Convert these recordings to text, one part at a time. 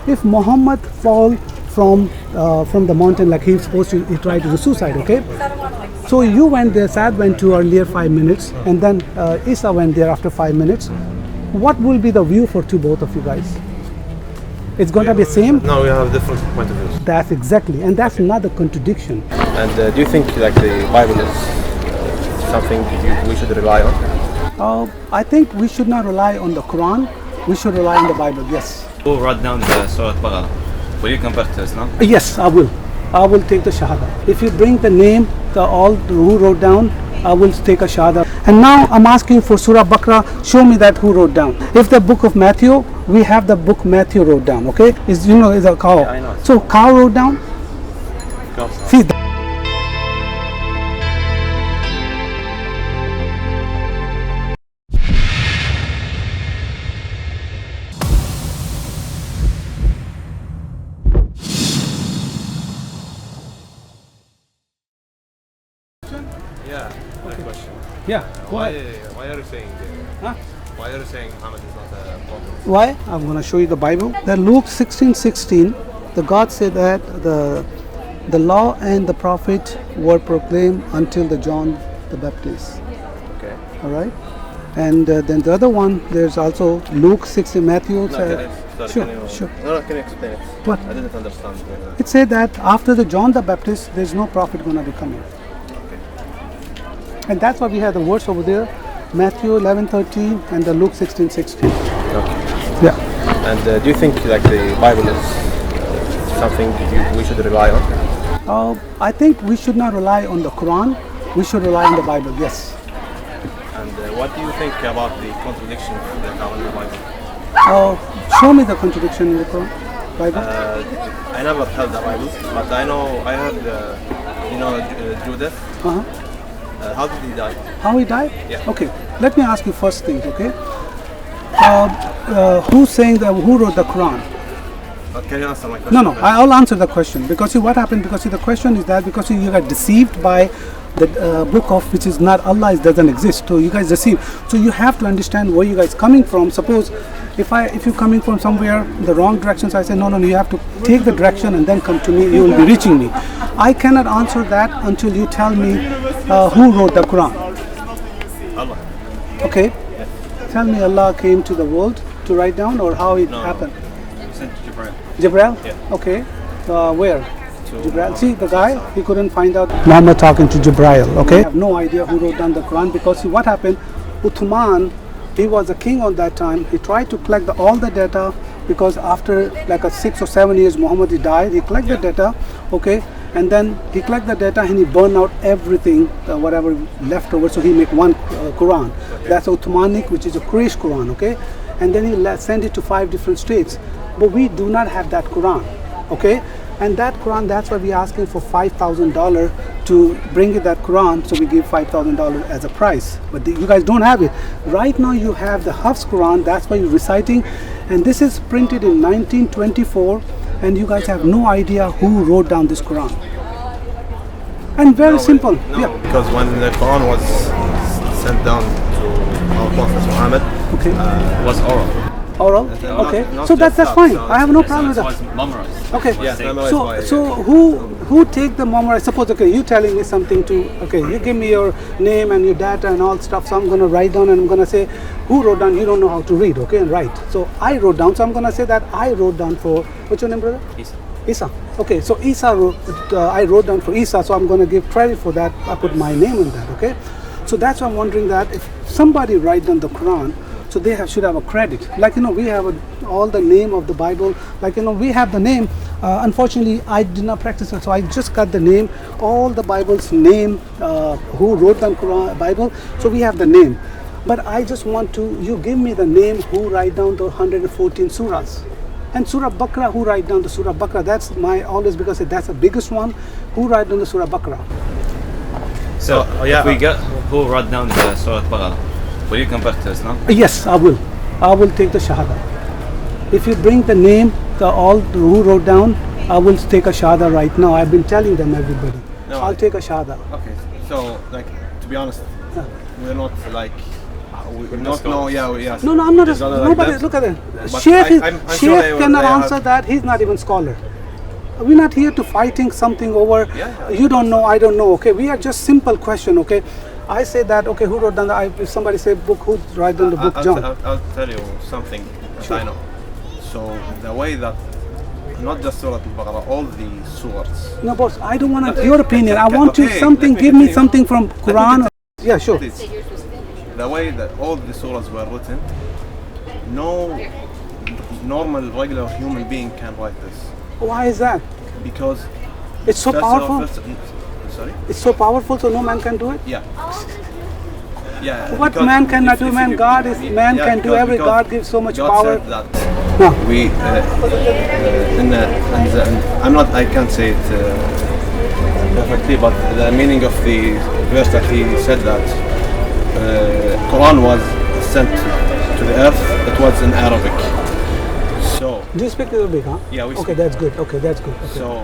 if Muhammad fall from the mountain like he tried to do suicide, okay? So you went there, Saad went to earlier 5 minutes, and then Isa went there after 5 minutes. What will be the view for both of you guys? It's going to be the same? No, we have different point of views. That's exactly, and that's not a contradiction. And do you think like the Bible is something we should rely on? I think we should not rely on the Quran. We should rely on the Bible, yes. Who wrote down the Surah Al-Baqarah? Will you convert to Islam? Yes, I will. I will take the Shahada. If you bring the name, who wrote down, I will take a Shahada. And now I'm asking for Surah Al-Baqarah, show me that who wrote down. If the book of Matthew, we have the book Matthew wrote down, okay? Is a cow. Yeah, I know. So cow wrote down? Go. See, Yeah, that question. yeah. Why are you saying Huh? why are you saying Muhammad is not a prophet? Why? I'm going to show you the Bible. That Luke 16:16, the God said that the law and the prophet were proclaimed until the John the Baptist. Okay. All right. And then the other one, there's also Luke 16, Matthew. Sure. No, can you explain it? What? I didn't understand. It said that after the John the Baptist, there's no prophet going to be coming. And that's why we have the words over there, Matthew 11:13 and the Luke 16:16. Okay. Yeah. And do you think like the Bible is something we should rely on? I think we should not rely on the Quran. We should rely on the Bible. Yes. And what do you think about the contradictions that are in the Bible? Show me the contradiction in the Quran, Bible. I never held the Bible, but I heard Judas. Uh-huh. How did he die? How he died? Yeah. Okay. Let me ask you first thing. Okay. Who wrote the Quran? Can you answer my question? No. I'll answer the question because see what happened. Because see the question is that because you got deceived by the book of which is not Allah, it doesn't exist. So you guys deceived. So you have to understand where you guys coming from. Suppose if you're coming from somewhere the wrong direction, so I say no, you have to take the direction and then come to me. You will be reaching me. I cannot answer that until you tell me who wrote the Quran. Allah. Okay. Tell me Allah came to the world to write down or how it happened. Sent to Jibril. Jibril? Yeah. Okay. Where? Jibril. See the guy, he couldn't find out. Muhammad talking to Jibril. Okay. I have no idea who wrote down the Quran because see what happened. Uthman, he was a king on that time. He tried to collect all the data because after like 6 or 7 years Muhammad he died. He collected the data. Okay. And then he collected the data and he burned out everything, whatever left over. So he make one Quran. Okay. That's Uthmanic, which is a Quraysh Quran. Okay. And then he sent it to 5 different states. But we do not have that Quran. Okay. And that Quran, that's why we're asking for $5,000 to bring it that Quran. So we give $5,000 as a price. But you guys don't have it. Right now you have the Hafs Quran, that's why you're reciting. And this is printed in 1924. And you guys have no idea who wrote down this Quran. And very simple. No, yeah. Because when the Quran was sent down to our Prophet Muhammad, Okay. It was oral. Oral? Okay. not So just that's that, fine. so I have no So problem with it that. was memorized. Okay. Yes, memorized by- So who take the memorized? Suppose you telling me something to you give me your name and your data and all stuff. So I'm gonna write down and I'm gonna say who wrote down. You don't know how to read, okay, and write. So I wrote down. So I'm gonna say that I wrote down for what's your name, brother? Isa. Isa. Okay. So Isa wrote. I wrote down for Isa. So I'm gonna give credit for that. I put my name in that. Okay. So that's why I'm wondering that if somebody write down the Quran. So they should have a credit. Like we have all the name of the Bible. Like we have the name. Unfortunately, I did not practice it, so I just got the name. All the Bible's name. Who wrote the Quran, Bible? So we have the name. But I just want you give me the name who write down the 114 surahs. And Surah Al-Baqarah, who write down the Surah Al-Baqarah? That's my always because that's the biggest one. Who write down the Surah Al-Baqarah? So if we get who wrote down the Surah Al-Baqarah, will you convert to Islam? Yes, I will. I will take the Shahada. If you bring the name, who wrote down, I will take a Shahada right now. I've been telling them everybody. I'll take a Shahada. Okay, so like to be honest, we're not like we don't know. Yeah, yes. No, I'm not. It's not like Nobody. that. Look at it. But Sheikh, I'm sure Sheikh cannot they answer that. He's not even scholar. We're not here to fighting something over. Yeah. You don't know. I don't know. Okay, we are just simple question. Okay, I say that. Okay, who wrote down the? If somebody say book, who write down the book? John. I'll tell you something that I know. So the way that not just Surah Al-Baqarah, all the surahs. No, boss. I don't want your opinion. I want you okay, something. let me Give me continue. something from Quran. Yeah, sure. Please. The way that all the surahs were written, no normal, regular human being can write this. Why is that? Because It's so powerful. Sorry? It's so powerful, so no man can do it. Yeah. Yeah. What because man cannot do, if man, you- God is man yeah, can do because- every. because God gives so much God power. said that No. we I'm not. I can't say it perfectly, but the meaning of the verse that he said that Quran was sent to the earth. It was in Arabic. So. Do you speak Arabic, huh? Yeah, we Okay, speak. that's good. Okay, that's good. Okay. So,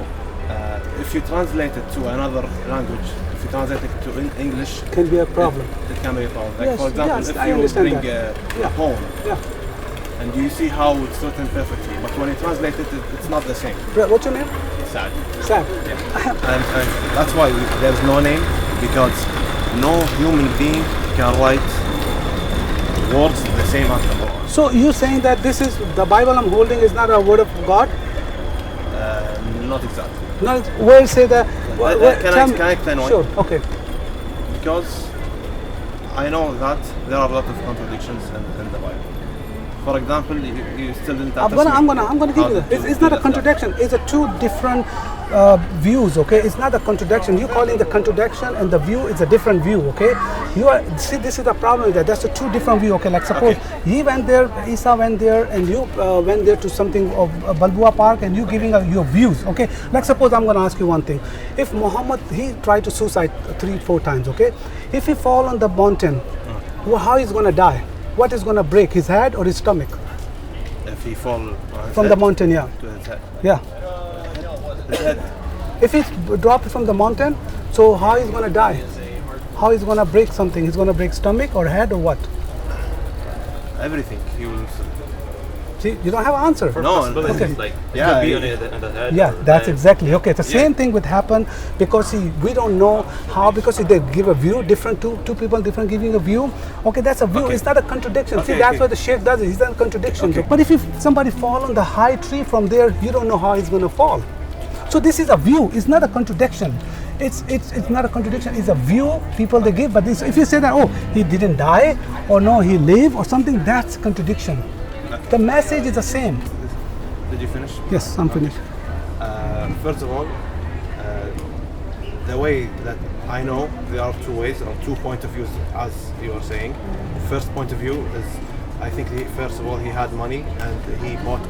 if you translate it to another language, if you translate it to English, Can be a problem. It can be a problem. Like Yes, for example, yes, if I you understand bring that. a Yeah. poem Yeah. and you see how it's written perfectly, but when you translate it, it's not the same. What's your name? Sad. Sam. And that's why there's no name, because no human being can write words the same as the Quran. So you're saying that this is the Bible I'm holding is not a word of God? Not exactly. No, where say that? Can I explain why? Sure. Okay. Because I know that there are a lot of contradictions in the Bible. For example, you still didn't. I'm gonna give you that. It's not a contradiction. It's a two different views. Okay, it's not a contradiction. You calling the contradiction and the view is a different view. Okay, you are see this is the problem with that. That's a two different view. Okay, like suppose he went there, Isa went there, and you went there to something of Balboa Park, and you giving your views. Okay, like suppose I'm gonna ask you one thing. If Muhammad he tried to suicide 3-4 times. Okay, if he fall on the mountain, how he's gonna die? What is going to break, his head or his stomach? If he fall from the mountain, yeah. to his head. Yeah. His head. If he's dropped from the mountain, so how he's going to die? How he's going to break something? He's going to break stomach or head or what? Everything. He will. See, you don't have an answer. No, Possibilities, like it could be on the head. Yeah, or that's head. exactly okay. The same thing would happen because we don't know how, because they give a view different, two people different giving a view. Okay, that's a view. It's not a contradiction. See, that's what the Sheikh does. It's not a contradiction. But if somebody fall on the high tree from there, you don't know how he's going to fall. So this is a view. It's not a contradiction. It's not a contradiction. It's a view people they give. But this, if you say that, oh, he didn't die, or no, he lived, or something, that's a contradiction. The message is the same. Did you finish? Yes, I'm finished. First of all, the way that I know, there are two ways or 2 point of views, as you are saying. First point of view is, I think first of all he had money and he bought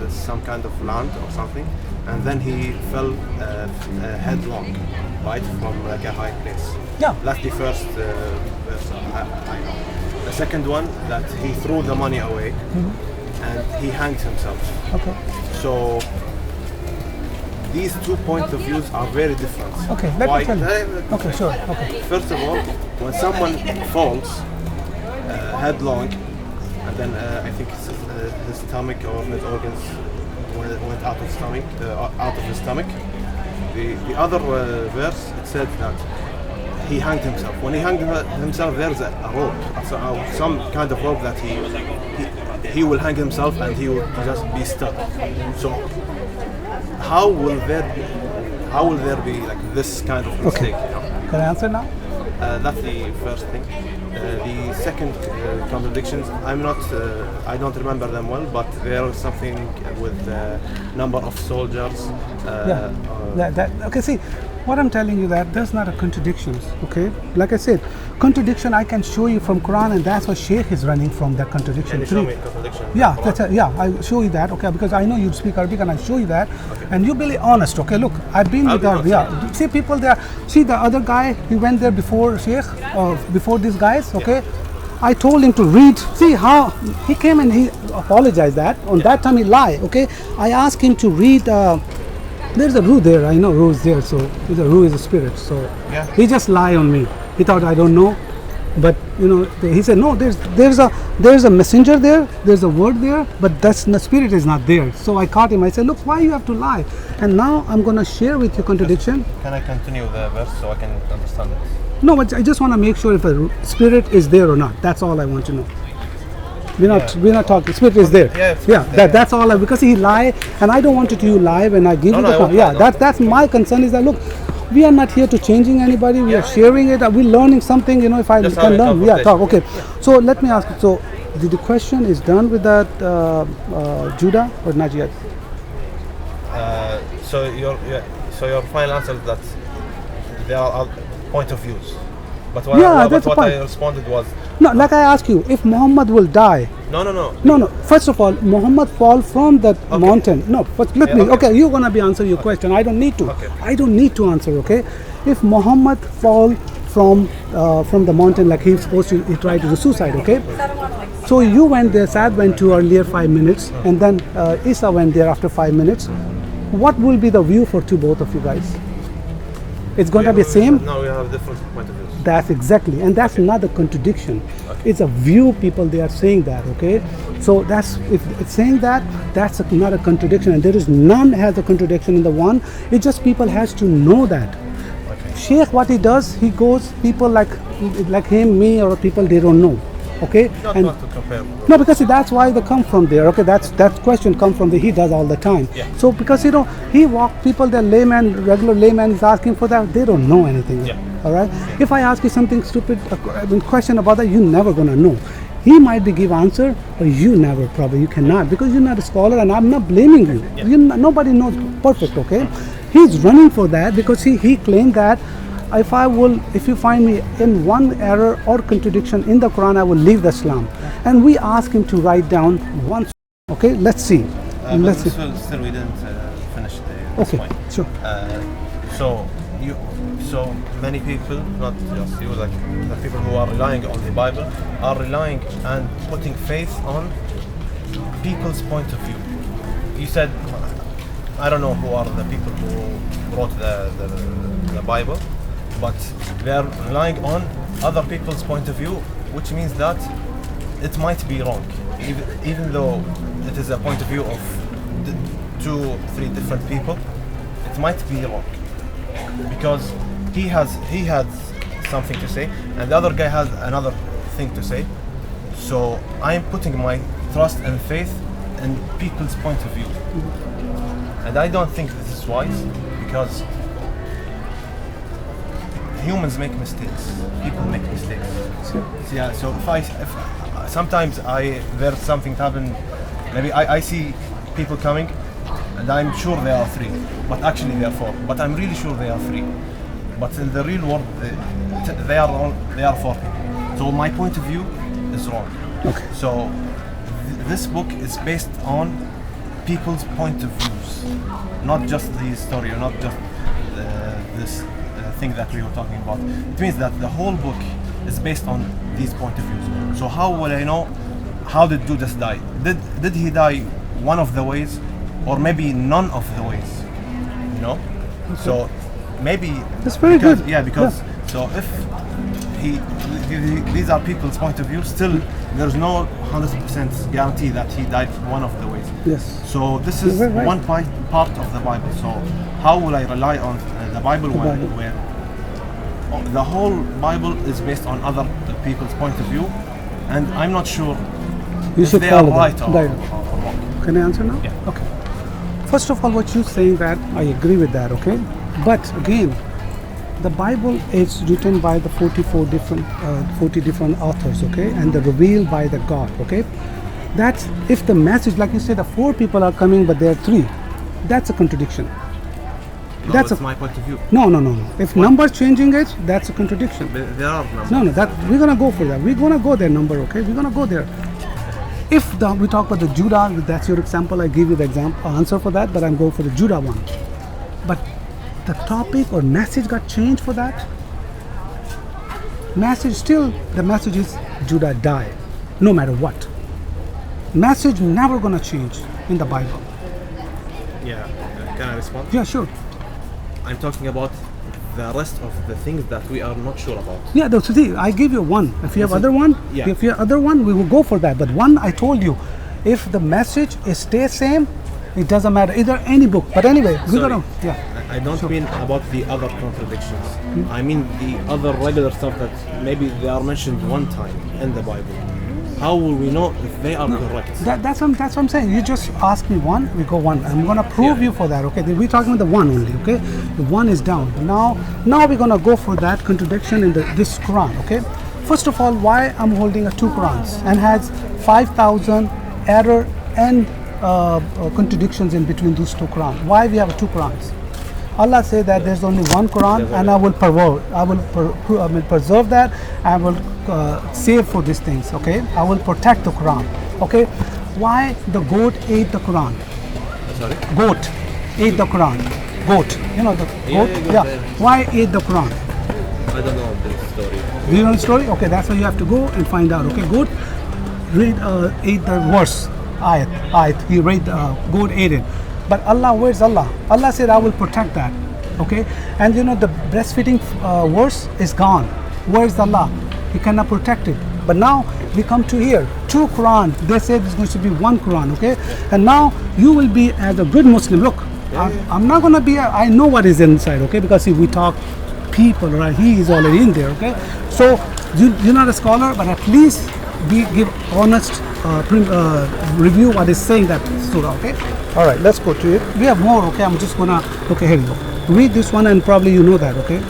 some kind of land or something, and then he fell headlong, right, from like a high place. Yeah. That's the first verse I know. The second one, that he threw the money away and he hanged himself. Okay. So these 2 points of views are very different. Okay, let Why? me tell you. Okay, sure. Okay. First of all, when someone falls headlong, and then I think his stomach or his organs went out of his stomach. The other verse, it said that he hanged himself. When he hanged himself, there's a rope, some kind of rope that he will hang himself and he will just be stuck. So how will there be like this kind of mistake? Okay. You know? Can I answer now? That's the first thing. The second contradictions, I don't remember them well, but there was something with the number of soldiers. Okay, see, what I'm telling you that there's not a contradictions, okay? Like I said, contradiction I can show you from Quran, and that's what Sheikh is running from, that contradiction. Can you show me contradiction? Yeah, I show you that, okay, because I know you speak Arabic and I show you that, and you be honest, okay, look, I've been with Arabic, see people there, see the other guy, he went there before Sheikh, before these guys, okay? I told him to read, see how, he came and he apologized that, on that time he lied, okay? I asked him to read, there's a Ruh there, I know Ruh is there, so Ruh is a spirit, so he just lied on me. He thought I don't know, but he said, no, there's a messenger there, there's a word there, but the spirit is not there. So I caught him. I said, look, why you have to lie? And now I'm going to share with you contradiction. Can I continue the verse so I can understand it? No, but I just want to make sure if a spirit is there or not. That's all I want to know. We're not talking. Spirit is there. That's all. Because he lie, and I don't want it to lie when I give you the. That's my concern. Is that look, we are not here to changing anybody. We are sharing it. We're learning something. If I can learn, talk. Okay. So let me ask you. So the question is done with that Judah or not yet? So your final answer is that there are point of views. But what I responded was no. Like I asked you, if Muhammad will die. No. First of all, Muhammad fall from that mountain. No. First, let me. Okay, you're gonna be answer your question. I don't need to. I don't need to answer. Okay. If Muhammad fall from the mountain like he's supposed to, he tried to do suicide. Okay. So you went there. Sad went to earlier 5 minutes, and then Isa went there after 5 minutes. What will be the view for both of you guys? It's going to be the same? No, we have different point of views. That's exactly, and that's not a contradiction. It's a view, people, they are saying that, okay? So if it's saying that, that's not a contradiction, and there is none has a contradiction in the one. It's just people has to know that. Sheikh, what he does, he goes, people like him, me, or people, they don't know. Okay, not to compare. No, because that's why they come from there. Okay, that question come from he does all the time. So because he walk people, the regular layman is asking for that, they don't know anything. All right. If I ask you something stupid, question about that, you never gonna know. He might be give answer, but you never probably you cannot because you're not a scholar, and I'm not blaming you. Nobody knows perfect. Okay, he's running for that because he claimed that. If you find me in one error or contradiction in the Quran, I will leave the Islam. And we ask him to write down one. Okay, let's see. Still, we didn't finish this point. Sure. So many people, not just you, like the people who are relying on the Bible, are relying and putting faith on people's point of view. You said, I don't know who are the people who wrote the Bible. But they are relying on other people's point of view, which means that it might be wrong, even though it is a point of view of 2-3 different people. It might be wrong because he had something to say, and the other guy has another thing to say. So I am putting my trust and faith in people's point of view, and I don't think this is wise because humans make mistakes. People make mistakes. So if sometimes there's something happen, maybe I see people coming, and I'm sure they are 3, but actually they are 4. But I'm really sure they are 3. But in the real world, they are 4 people. So my point of view is wrong. Okay. So this book is based on people's point of views, not just the story, or not just this thing that we were talking about. It means that the whole book is based on these point of views. So how will I know how did Judas die? Did he die one of the ways, or maybe none of the ways? Okay. So maybe that's very good. Yeah, because so if these are people's point of view, still there's no 100% guarantee that he died one of the ways. Yes. So this is one part of the Bible. So how will I rely on the Bible where the whole Bible is based on other people's point of view, and I'm not sure if they are right or wrong. Can I answer now? Yeah. Okay. First of all, what you're saying that I agree with that. Okay, but again, the Bible is written by the 40 different authors. Okay, and they're revealed by the God. Okay, that's if the message, like you said, the 4 people are coming, but there are 3. That's a contradiction. No, that's my point of view. No. If numbers changing it, that's a contradiction. But there are numbers. No. That we're gonna go for that. We're gonna go there number. Okay, we're gonna go there. If we talk about the Judah, that's your example. I give you the answer for that, but I'm going for the Judah one. But the topic or message got changed for that. The message is Judah died, no matter what. Message never gonna change in the Bible. Yeah. Can I respond? Yeah, sure. I'm talking about the rest of the things that we are not sure about. Yeah, so see, I give you one. If you have other one, yeah. if you have other one, we will go for that. But one, I told you, if the message stays same, it doesn't matter. Either any book. But anyway, we're gonna. Yeah. I don't mean about the other contradictions. I mean the other regular stuff that maybe they are mentioned one time in the Bible. How will we know if they are correct? That's what I'm saying. You just ask me one, we go one. I'm gonna prove you for that. Okay, we're talking about the one only. Okay, the one is down. Now we're gonna go for that contradiction in this Quran. Okay, first of all, why I'm holding a two Qurans and has 5,000 error and contradictions in between those two Qurans. Why we have two Qurans? Allah said that there's only one Quran, and I will preserve that. I will save for these things. Okay, I will protect the Quran. Okay, why the goat ate the Quran? Sorry? Goat ate the Quran. Goat, you know the goat. Yeah. Why ate the Quran? I don't know this story. Do you know the story? Okay, that's why you have to go and find out. Okay, goat ate the worst ayat. He read goat ate it. But Allah, where's Allah? Allah said, I will protect that. Okay? And you know, the breastfeeding verse is gone. Where's Allah? He cannot protect it. But now we come to here, two Quran. They said it's going to be one Quran. Okay? And now you will be as a good Muslim. Look, I'm not going to be, I know what is inside. Okay? Because if we talk people, right? He is already in there. Okay? So you're not a scholar, but at least give honest review what is saying that surah. Okay, all right, let's go to it. We have more. Okay, I'm just gonna, okay, here you go, read this one and probably you know that. Okay,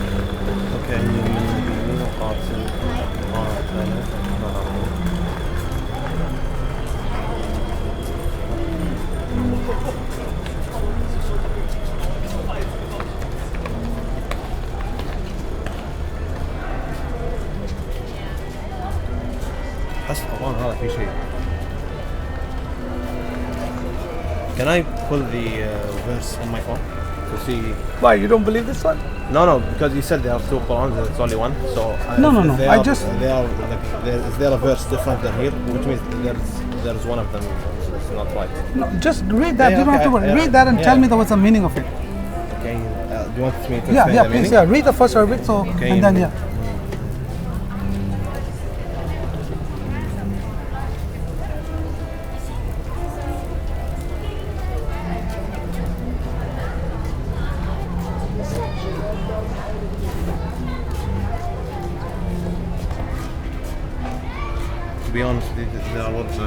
Can I pull the verse on my phone to see? why you don't believe this one? No, because you said there are two Qurans and it's only one. So No. They I are, just they are like, is there a verse different than here, which means there's one of them is not right. no, just read that. Yeah, You don't have to okay, worry. Read that and yeah. tell me what's the meaning of it. Okay, do you want me to Yeah, explain yeah, the please. meaning? Yeah, read the first bit. So Okay, and then yeah. To be honest, there are words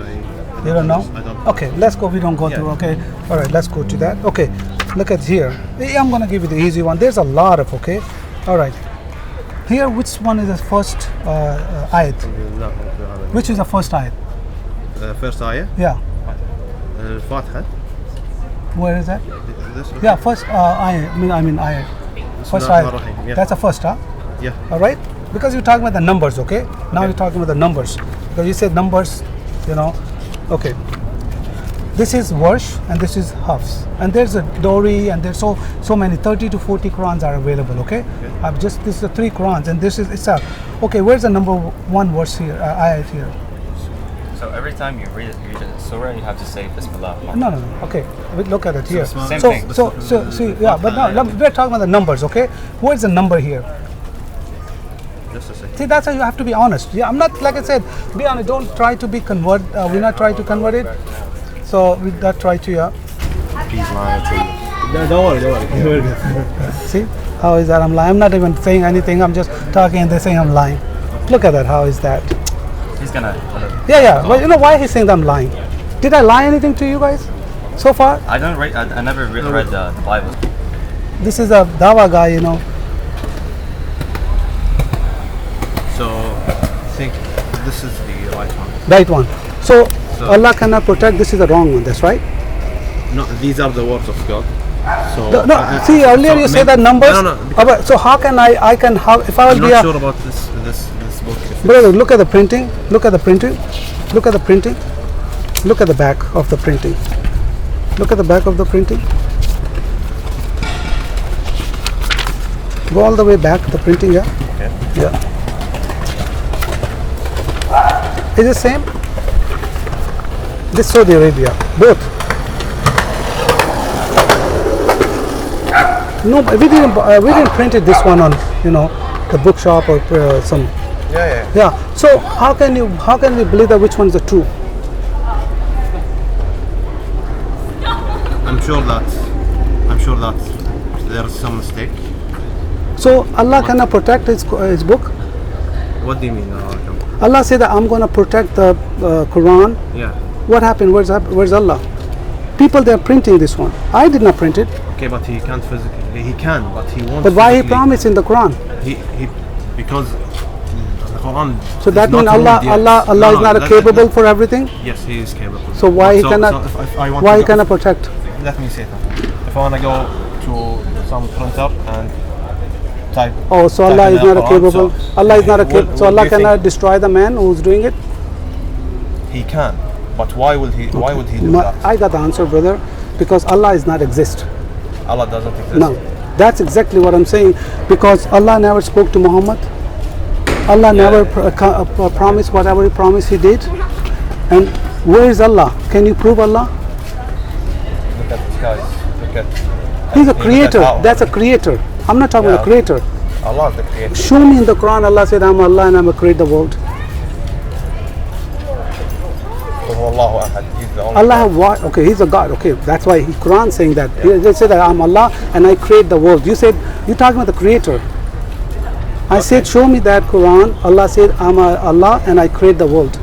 You don't know? I don't. Okay, let's go. We don't go through. Okay, all right. Let's go to that. Okay, look at here. I'm gonna give you the easy one. There's a lot of. Okay, all right. Here, which one is the first ayat? Which is the first ayat? First ayah? Yeah. Fatiha. Where is that? This one? Yeah, first ayat. I mean ayat. First ayat. Yeah. That's the first, huh? Yeah. All right. Because you're talking about the numbers. Okay. Now you're talking about the numbers. Because you said numbers. You know. Okay. This is Warsh and this is Hafs, and there's a Dori, and there's so many 30 to 40 Qurans are available. Okay, I've just this is the three Qurans, and this is itself. Okay, where's the number one verse here? Ayat here. So every time you read a surah, you have to say Bismillah. No. Okay, look at it here. Same So thing. see, yeah, but now we're talking about the numbers. Okay, where's the number here? Just a second. See, that's how you have to be honest. Yeah, I'm not, like I said, be honest. Don't try to be convert. We're not trying to convert it. So we not try to, yeah. He's lying to you. No, don't worry. See, how is that? I'm lying. I'm not even saying anything. I'm just talking, and they're saying I'm lying. Look at that. How is that? He's gonna. Yeah. Well, you know why he's saying that I'm lying? Did I lie anything to you guys so far? I don't read. I never read the Bible. This is a dawa guy, you know. So I think this is the right one. Right one. So Allah cannot protect. This is the wrong one. That's right. No, these are the words of God. So see, earlier you said that numbers. No. So how can I can how if I will I'm be not sure about this book. Brother, look at the printing. Look at the printing. Look at the printing. Look at the back of the printing. Look at the back of the printing. Go all the way back. The printing, yeah. Okay. Yeah. Is it same? This Saudi Arabia, both. No, we didn't print it this one on the bookshop or some. Yeah. So how can we believe that which one is the true? I'm sure that there is some mistake. So Allah cannot protect his book. What do you mean? Allah said that I'm going to protect the Quran. Yeah. What happened? Where's Allah? People, they're printing this one. I did not print it. Okay, but he can't physically. He can, but he won't. But why he promised in the Quran? He because the Quran. So that means Allah is not capable for everything. Yes, he is capable. So why he cannot? Why he cannot protect? Let me say something. If I want to go to some printer and type. Oh, so Allah is not capable. Allah is not capable. So Allah cannot destroy the man who's doing it. He can, but why would he? Why would he do that? I got the answer, brother. Because Allah is not exist. Allah doesn't exist. No, that's exactly what I'm saying. Because Allah never spoke to Muhammad. Allah never promised whatever He promised He did. And where is Allah? Can you prove Allah? Look at the skies. Look at. He's a creator. That's a creator. I'm not talking about a creator. Allah is the creator. Show me in the Quran. Allah said, "I'm Allah and I'm a create the world." Allah have what? Okay, He's a God. Okay, that's why Quran saying that. They said that I'm Allah and I create the world. You said you're talking about the creator. I said, show me that Quran. Allah said, I'm Allah and I create the world.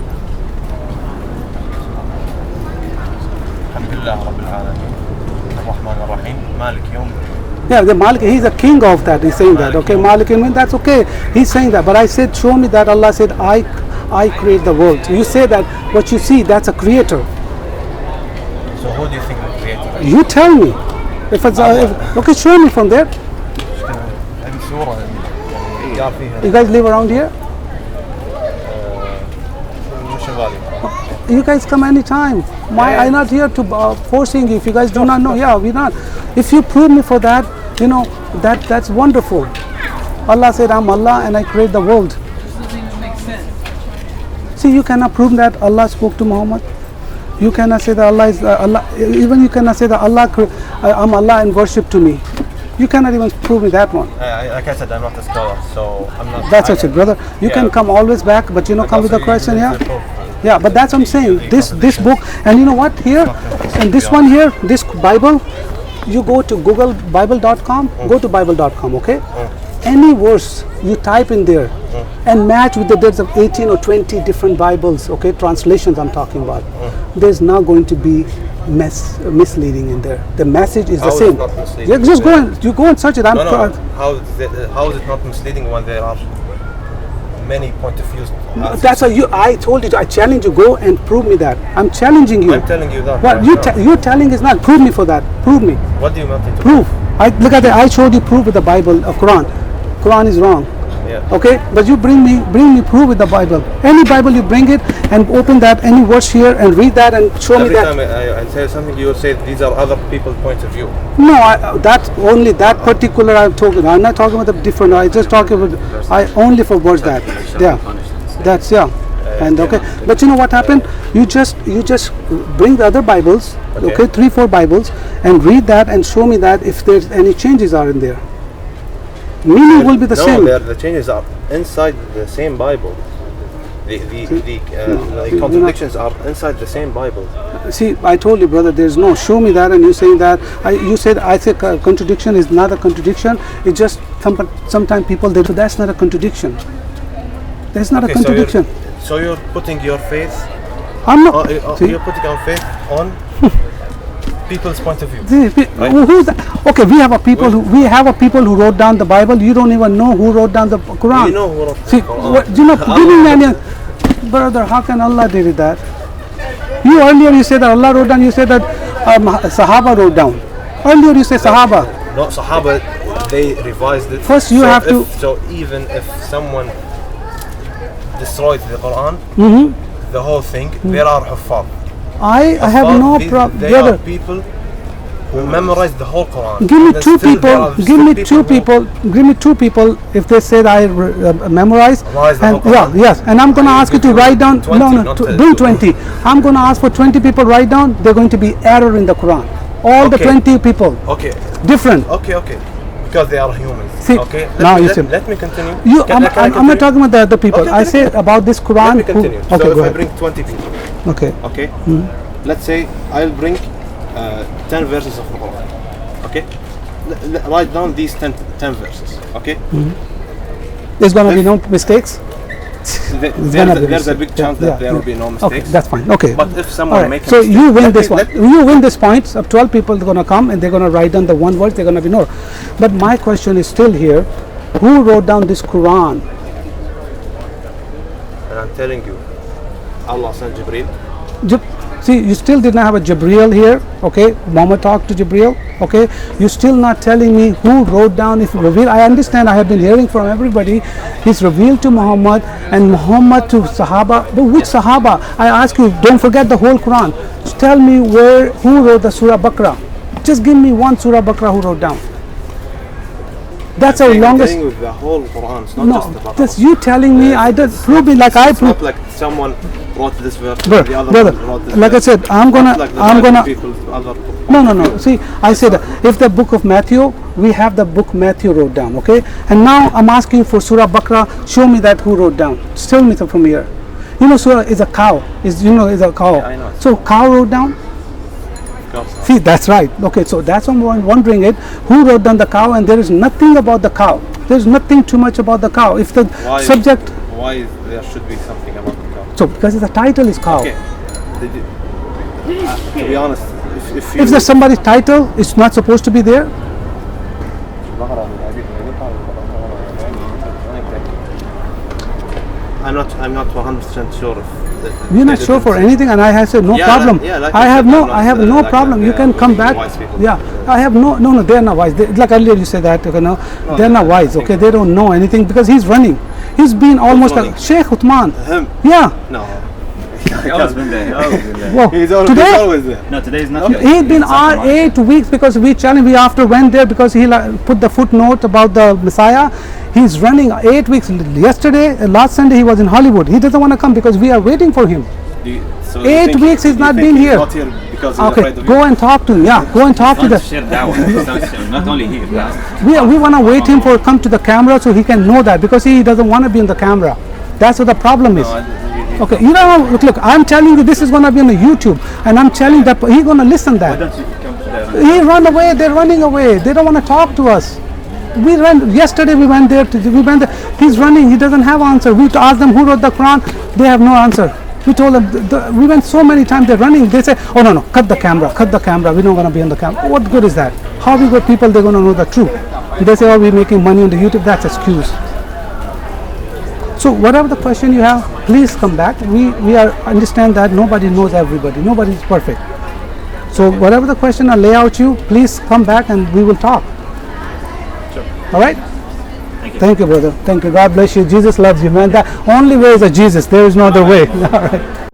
Yeah, the Malik, he's a king of that. He's saying that. Okay, Malik, that's okay. He's saying that. But I said, show me that Allah said, I create the world. You say that what you see, that's a creator. So who do you think the creator is? You tell me. If it's okay, show me from there. You guys live around here? You guys come anytime. Why I'm not here to forcing you. If you guys do not know, we're not. If you prove me for that, that's wonderful. Allah said, I'm Allah and I create the world. See, you cannot prove that Allah spoke to Muhammad. You cannot say that Allah is Allah. Even you cannot say that I'm Allah and worship to me. You cannot even prove me that one. Like I said, I'm not a scholar, so I'm not. That's it, brother. You can come always back, but come with the question, Yeah, but that's what I'm saying. This book, and you know what? Here, and this one here, this Bible, you go to Google Bible.com. Go to Bible.com, okay? Any verse you type in there and match with the dates of 18 or 20 different Bibles, okay? Translations I'm talking about. There's not going to be misleading in there. The message is the same. Just go and search it. How is it not misleading when there are many point of views? That's why I told you. I challenge you. Go and prove me that. I'm challenging you. I'm telling you that. What you're telling is not. Prove me for that. Prove me. What do you want me to prove? Look at that. I showed you proof with the Bible of Quran. Quran is wrong. Yeah. Okay, but you bring me proof with the Bible. Any Bible you bring it and open that any verse here and read that and show me that. Every time I say something, you will say these are other people's points of view. No, that's only that particular I'm talking. I'm not talking about the different. I just talking about only for words that. That's and okay. But you know what happened? You just bring the other Bibles, okay, 3-4 Bibles, and read that and show me that if there's any changes are in there. Meaning will be the same. No, the changes are inside the same Bible. The contradictions are inside the same Bible. See, I told you, brother, there's no. Show me that, and you saying that. You said I said contradiction is not a contradiction. It's just sometimes people they do. That's not a contradiction. That's not a contradiction. So you're putting your faith. I'm not. You're putting your faith on people's point of view. Right? Who's that? Okay, we have a people who wrote down the Bible. You don't even know who wrote down the Quran. You know who wrote the Quran. Do you know? Giving any, brother, how can Allah did that? You earlier you said that Allah wrote down. You said that Sahaba wrote down. Earlier you said Sahaba. Not Sahaba. They revised it. First you have to. So even if someone destroyed the Quran, the whole thing, there are Huffaz. I have no problem. They are people who memorize the whole Quran. Give me two people. Give me two people. If they said I memorize, and yes, and I'm gonna ask you to write down. 20, bring 20. I'm gonna ask for 20 people write down. They're going to be error in the Quran. All the 20 people. Okay. Different. Okay. because they are humans. See, okay. Let me continue. I'm not talking about the other people. Okay, I say about this Quran. Let me continue. Okay, so go if I ahead. bring 20 people, Okay. okay, let's say I'll bring 10 verses of the Quran. Okay, write down these 10 verses. Okay. There's gonna be no mistakes. There's a big chance that there will be no mistakes. Okay, that's fine. Okay. But if someone makes a so mistake, you win this one. You win this point. Of 12 people are gonna come and they're gonna write down the one word. They're gonna be no. But my question is still here: who wrote down this Quran? And I'm telling you, Allah sent Jibreel. See, you still did not have a Jibreel here, okay? Muhammad talked to Jibreel, okay? You're still not telling me who wrote down, if revealed. I understand, I have been hearing from everybody, he's revealed to Muhammad and Muhammad to Sahaba. But which Sahaba? I ask you, don't forget the whole Quran. Just tell me who wrote the Surah Al-Baqarah. Just give me one Surah Al-Baqarah who wrote down. That's our longest. I'm with the whole Quran, it's not just the Baqarah. That's you telling me. I did prove it like I proved. It's not like someone wrote this verse, Brother, the other brother, one wrote this like verse. I said, I'm gonna. No. See, I said, if the book of Matthew, we have the book Matthew wrote down, okay? And now I'm asking for Surah Baqarah. Show me that who wrote down. Just tell me from here. You know, Surah is a cow. Is a cow. Yeah, I know. So cow wrote down. See, that's right. Okay, so that's what I'm wondering it. Who wrote down the cow? And there is nothing about the cow. There's nothing too much about the cow. If the subject. Why there should be something about the cow? So because the title is cow. Okay. To be honest, if there's somebody's title, it's not supposed to be there. I'm not 100% sure if you're not sure for anything, and I have said no problem. I have no problem. You can come back. Yeah, I have no. They're not wise. Like earlier you said that they're not wise. Okay, they don't know anything because he's running. He's been almost like Sheikh Uthman. Yeah. No. He's always been there. Well, He's always there. No, today's not. He's been 8 weeks because we challenged. We after went there because he put the footnote about the Messiah. He's running 8 weeks. Yesterday, last Sunday, he was in Hollywood. He doesn't want to come because we are waiting for him. 8 weeks he's not been here. Okay, go and talk to him. Yeah, go and talk to the. Not only here. We want to wait him for come to the camera so he can know that because he doesn't want to be in the camera. That's what the problem is. Okay, you know, look, I'm telling you this is going to be on the YouTube, and I'm telling that he's going to listen that. He run away. They're running away. They don't want to talk to us. We ran yesterday. We went there. He's running. He doesn't have answer. We asked them who wrote the Quran. They have no answer. We told them. We went so many times. They're running. They say, "Oh no, cut the camera. Cut the camera. We're not going to be on the camera." What good is that? How we got people? They're going to know the truth. They say, "Oh, we're making money on the YouTube." That's excuse. So whatever the question you have, please come back. We understand that nobody knows everybody. Nobody is perfect. So whatever the question I lay out you, please come back and we will talk. Sure. All right? Thank you. Thank you, brother. Thank you. God bless you. Jesus loves you, man. The only way is a Jesus. There is no other way. All right.